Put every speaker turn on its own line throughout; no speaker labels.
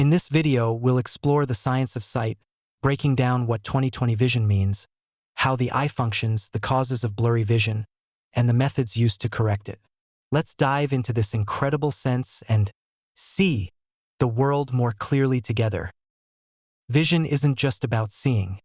In this video, we'll explore the science of sight, breaking down what 20/20 vision means, how the eye functions, the causes of blurry vision, and the methods used to correct it. Let's dive into this incredible sense and see the world more clearly together. Vision isn't just about seeing,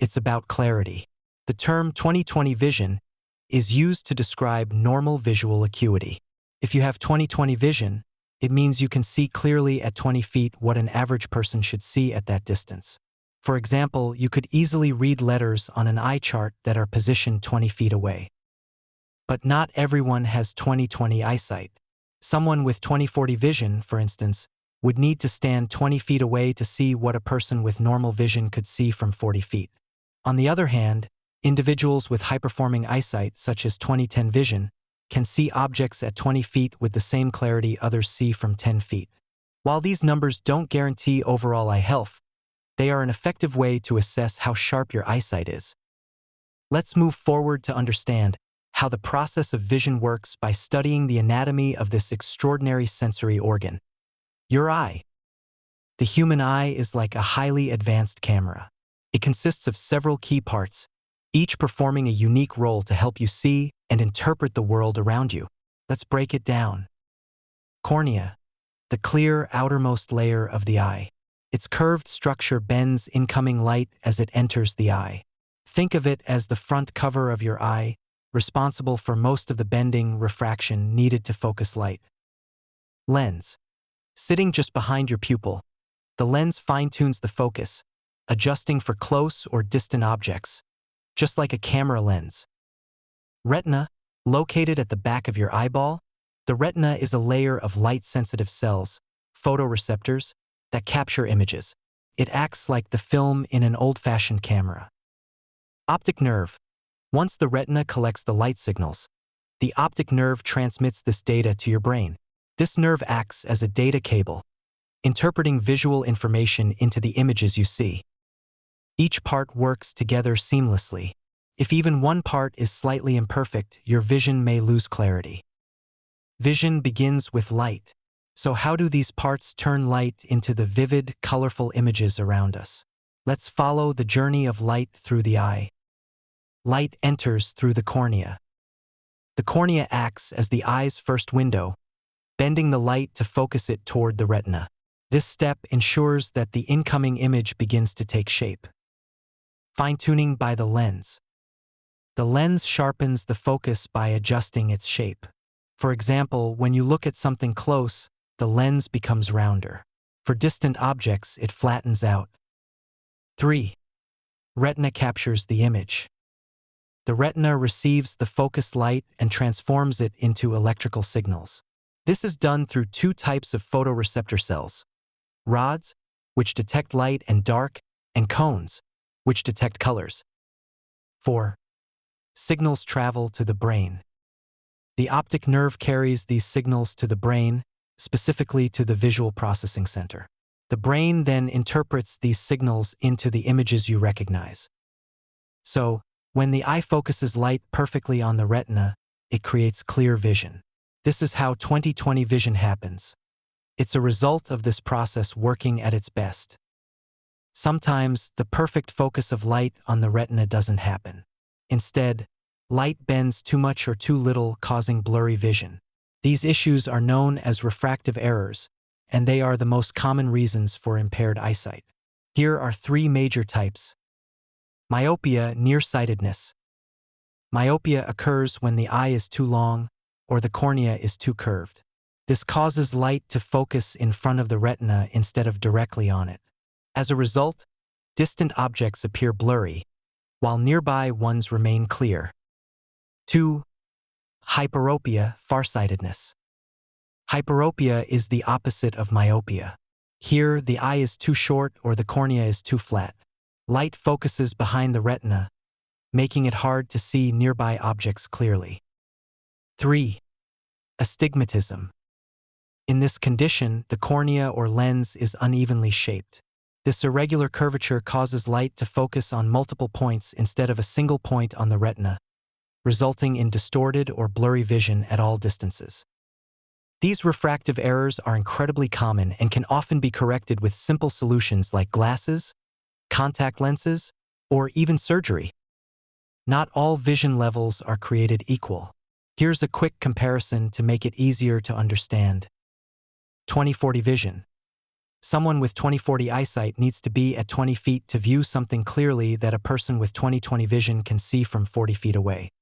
it's about clarity. The term 20/20 vision is used to describe normal visual acuity. If you have 20/20 vision, it means you can see clearly at 20 feet what an average person should see at that distance. For example, you could easily read letters on an eye chart that are positioned 20 feet away. But not everyone has 20/20 eyesight. Someone with 20/40 vision, for instance, would need to stand 20 feet away to see what a person with normal vision could see from 40 feet. On the other hand, individuals with high-performing eyesight, such as 20/10 vision, can see objects at 20 feet with the same clarity others see from 10 feet. While these numbers don't guarantee overall eye health, they are an effective way to assess how sharp your eyesight is. Let's move forward to understand how the process of vision works by studying the anatomy of this extraordinary sensory organ. Your eye. The human eye is like a highly advanced camera. It consists of several key parts, each performing a unique role to help you see and interpret the world around you. Let's break it down. Cornea, the clear outermost layer of the eye. Its curved structure bends incoming light as it enters the eye. Think of it as the front cover of your eye, responsible for most of the bending, refraction needed to focus light. Lens. Sitting just behind your pupil, the lens fine-tunes the focus, adjusting for close or distant objects, just like a camera lens. Retina, located at the back of your eyeball, the retina is a layer of light-sensitive cells, photoreceptors, that capture images. It acts like the film in an old-fashioned camera. Optic nerve. Once the retina collects the light signals, the optic nerve transmits this data to your brain. This nerve acts as a data cable, interpreting visual information into the images you see. Each part works together seamlessly. If even one part is slightly imperfect, your vision may lose clarity. Vision begins with light. So how do these parts turn light into the vivid, colorful images around us? Let's follow the journey of light through the eye. Light enters through the cornea. The cornea acts as the eye's first window, bending the light to focus it toward the retina. This step ensures that the incoming image begins to take shape. Fine-tuning by the lens. The lens sharpens the focus by adjusting its shape. For example, when you look at something close, the lens becomes rounder. For distant objects, it flattens out. 3. Retina captures the image. The retina receives the focused light and transforms it into electrical signals. This is done through two types of photoreceptor cells: rods, which detect light and dark, and cones, which detect colors. 4. Signals travel to the brain. The optic nerve carries these signals to the brain, specifically to the visual processing center. The brain then interprets these signals into the images you recognize. So, when the eye focuses light perfectly on the retina, it creates clear vision. This is how 20/20 vision happens. It's a result of this process working at its best. Sometimes, the perfect focus of light on the retina doesn't happen. Instead, light bends too much or too little, causing blurry vision. These issues are known as refractive errors, and they are the most common reasons for impaired eyesight. Here are three major types. Myopia, nearsightedness. Myopia occurs when the eye is too long or the cornea is too curved. This causes light to focus in front of the retina instead of directly on it. As a result, distant objects appear blurry, while nearby ones remain clear. 2. Hyperopia, farsightedness. Hyperopia is the opposite of myopia. Here, the eye is too short or the cornea is too flat. Light focuses behind the retina, making it hard to see nearby objects clearly. 3. Astigmatism. In this condition, the cornea or lens is unevenly shaped. This irregular curvature causes light to focus on multiple points instead of a single point on the retina, resulting in distorted or blurry vision at all distances. These refractive errors are incredibly common and can often be corrected with simple solutions like glasses, contact lenses, or even surgery. Not all vision levels are created equal. Here's a quick comparison to make it easier to understand. 20/40 vision. Someone with 20/40 eyesight needs to be at 20 feet to view something clearly that a person with 20/20 vision can see from 40 feet away.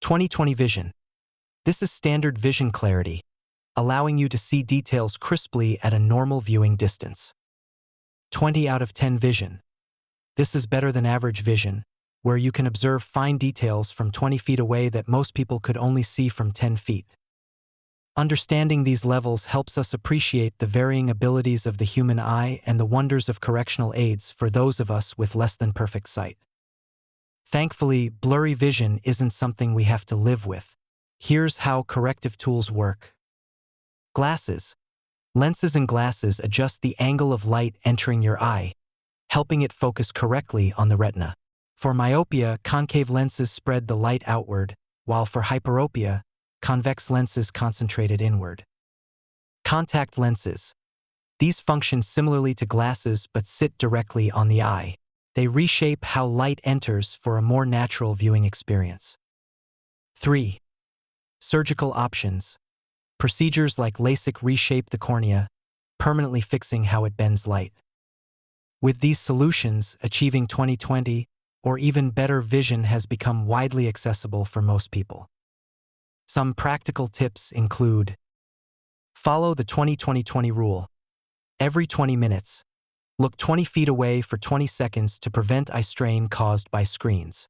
20/20 vision. This is standard vision clarity, allowing you to see details crisply at a normal viewing distance. 20 out of 10 vision. This is better than average vision, where you can observe fine details from 20 feet away that most people could only see from 10 feet. Understanding these levels helps us appreciate the varying abilities of the human eye and the wonders of correctional aids for those of us with less than perfect sight. Thankfully, blurry vision isn't something we have to live with. Here's how corrective tools work. Glasses. Lenses and glasses adjust the angle of light entering your eye, helping it focus correctly on the retina. For myopia, concave lenses spread the light outward, while for hyperopia, convex lenses concentrate it inward. Contact lenses. These function similarly to glasses but sit directly on the eye. They reshape how light enters for a more natural viewing experience. 3. Surgical options. Procedures like LASIK reshape the cornea, permanently fixing how it bends light. With these solutions, achieving 20/20 or even better vision has become widely accessible for most people. Some practical tips include: follow the 20-20-20 rule. Every 20 minutes, look 20 feet away for 20 seconds to prevent eye strain caused by screens.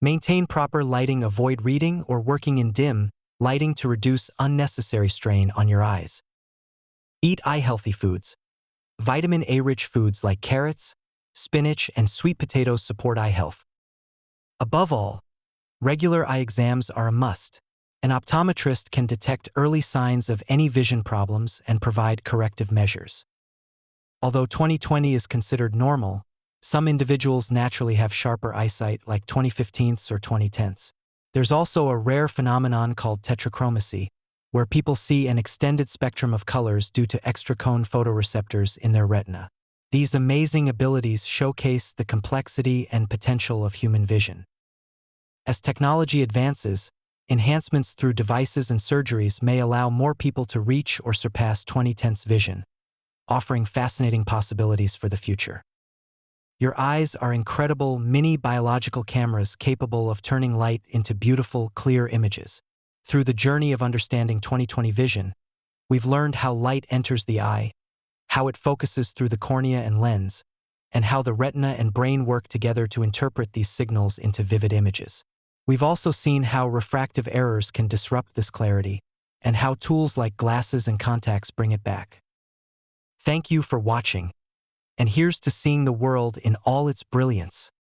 Maintain proper lighting, avoid reading or working in dim lighting to reduce unnecessary strain on your eyes. Eat eye-healthy foods. Vitamin A-rich foods like carrots, spinach, and sweet potatoes support eye health. Above all, regular eye exams are a must. An optometrist can detect early signs of any vision problems and provide corrective measures. Although 20/20 is considered normal, some individuals naturally have sharper eyesight like 20/15 or 20/10. There's also a rare phenomenon called tetrachromacy, where people see an extended spectrum of colors due to extracone photoreceptors in their retina. These amazing abilities showcase the complexity and potential of human vision. As technology advances, enhancements through devices and surgeries may allow more people to reach or surpass 20/10 vision, offering fascinating possibilities for the future. Your eyes are incredible mini biological cameras capable of turning light into beautiful, clear images. Through the journey of understanding 20/20 vision, we've learned how light enters the eye, how it focuses through the cornea and lens, and how the retina and brain work together to interpret these signals into vivid images. We've also seen how refractive errors can disrupt this clarity, and how tools like glasses and contacts bring it back. Thank you for watching, and here's to seeing the world in all its brilliance.